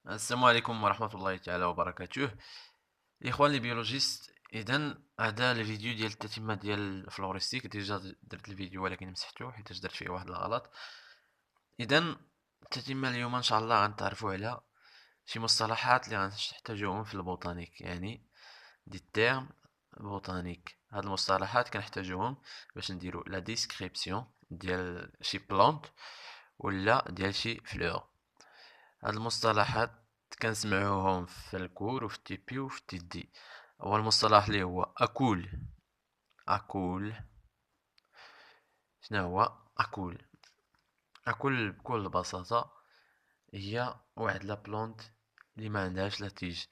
السلام عليكم ورحمة الله تعالى وبركاته. الإخوان لي بيولوجيست، إذا هذا الفيديو ديال التتمة ديال الفلوريستيك. ديجا درت الفيديو ولكن مسحتو حيت درت فيه واحد الغلط. إذا التتمة اليوم إن شاء الله غنتعرفوا على شي مصطلحات اللي غنحتاجوهم في البوتانيك، يعني دي تيرم بوتانيك. هاد المصطلحات كنحتاجوهم باش نديرو لا ديسكريبسيون ديال شي بلانت ولا ديال شي فلور. هاد المصطلحات كنسمعوهم في الكور وفي التي بي وفي التي دي. اول مصطلح اللي هو اكول. اكول شنو هو اكول؟ اكول بكل بساطة هي واحد لا بلونت اللي ما عندهاش لا تيج.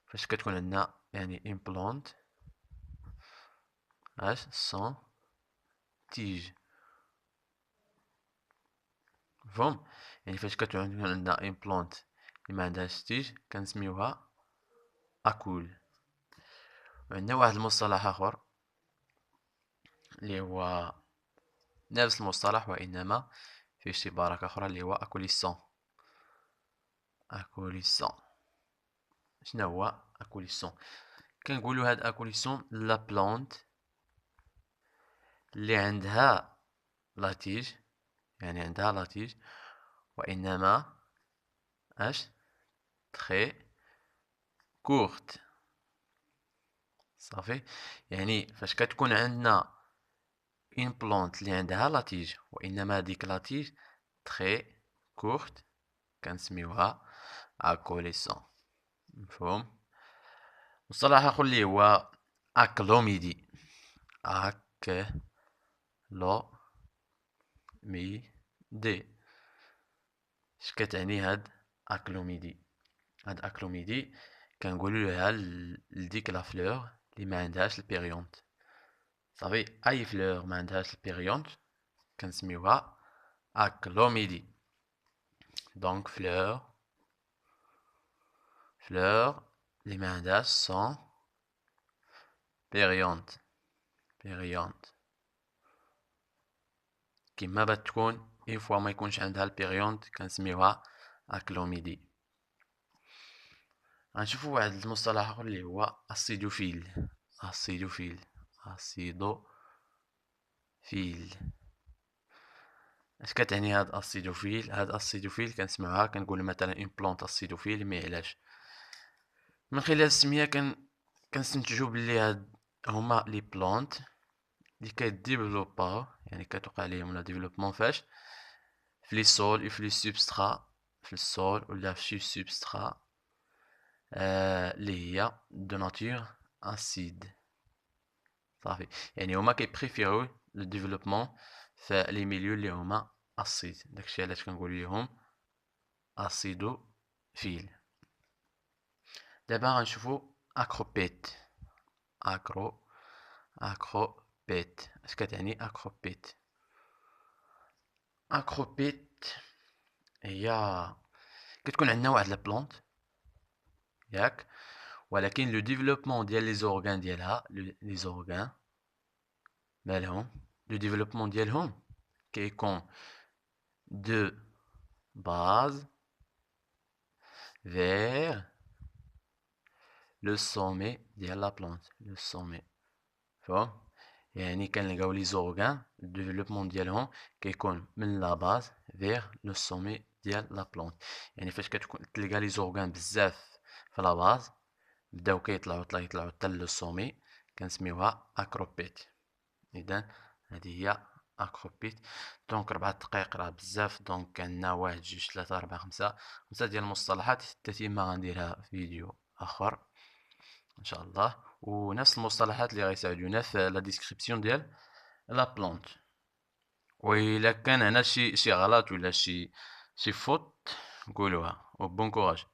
فاش كتكون عندنا يعني ان بلونت اش سون تيج، مفهوم؟ يعني فاش كتكون عندنا ان بلونت اللي ما عندهاش تيج كنسميوها اكول. وعندنا واحد المصطلح اخر اللي هو نفس المصطلح وإنما فيه شي بركة أخرى اللي هو أكوليسون. أكوليسون شنو هو أكوليسون؟ كنقولو هاد أكوليسون لا بلونت اللي عندها لاتيج، يعني عندها لاتيج وإنما اش تخي كورت. صافي، يعني فاش كتكون عندنا اون بلونت اللي عندها لاتيج وإنما ديك لاتيج تخي كورت كنسميوها أكوليسون، مفهوم؟ مصطلح آخر اللي هو أكلوميدي. أكلوميدي. اش كتعني هاد أكلوميدي؟ هاد أكلوميدي كنقولو ليها لديك لا فلور اللي ما عندهاش البيريونت. صافي، أي فلور ما عندهاش البيريونت كنسميوها أكلوميدي. دونك فلور اللي ما عندهاش سون بيريونت كيما بتكون اون فوا ما يكونش عندها البيريونت كنسميوها اكلوميدي. غنشوفو واحد المصطلح اخر اللي هو اسيدوفيل. اسيدوفيل اسيدوفيل اش كتعني هاد اسيدوفيل؟ هاد اسيدوفيل كنسمعوها كنقول مثلا اون بلونت اسيدوفيل، مي علاش؟ من خلال السميه كنستنتجو بلي هاد هما لي بلونت اللي كيديفلوباو، يعني كتوقع عليهم لا ديفلوبمون فاش في لي سول و في لي سوبسترا، في السول ولا في شي سوبسترا اللي هي دو ناتور اسيد. صافي، يعني هما كيبريفيرو لو ديفلوبمون في لي ميليو اللي هما اسيد، داكشي علاش كنقول ليهم اسيدو فيل. دابا غنشوفو اكروبيت. اكرو اكروبيت اش كتعني اكروبيت؟ اكروبيت هي كتكون عندنا واحد لا بلونت ياك، ولكن لو ديفلوبمون ديال لي زورغان ديالها، لي زورغان مالهم لو ديفلوبمون ديالهم كيكون دو باز vers لو سومي ديال لا بلونت. لو سومي، فهم؟ يعني كنلقاو لي زورغان الديفلوبمون ديالهم كيكون من لا باز vers لو سومي ديال لا بلونت. يعني فاش كتكون تلقى لي زورغان بزاف في لا باز بداو كيطلعوا حتى لو سومي كنسميوها اكروبيت. اذا هذه هي اكروبيت. دونك 4 دقائق راه بزاف، دونك عندنا 1 2 3 4 5 ديال المصطلحات. التتمة غنديرها في فيديو اخر ان شاء الله، ونفس المصطلحات اللي غيساعدونا في لا ديسكريبسيون ديال لا بلونت. وإلا كان هنا شي غلط ولا شي فوت قولوها، وبون كوراج.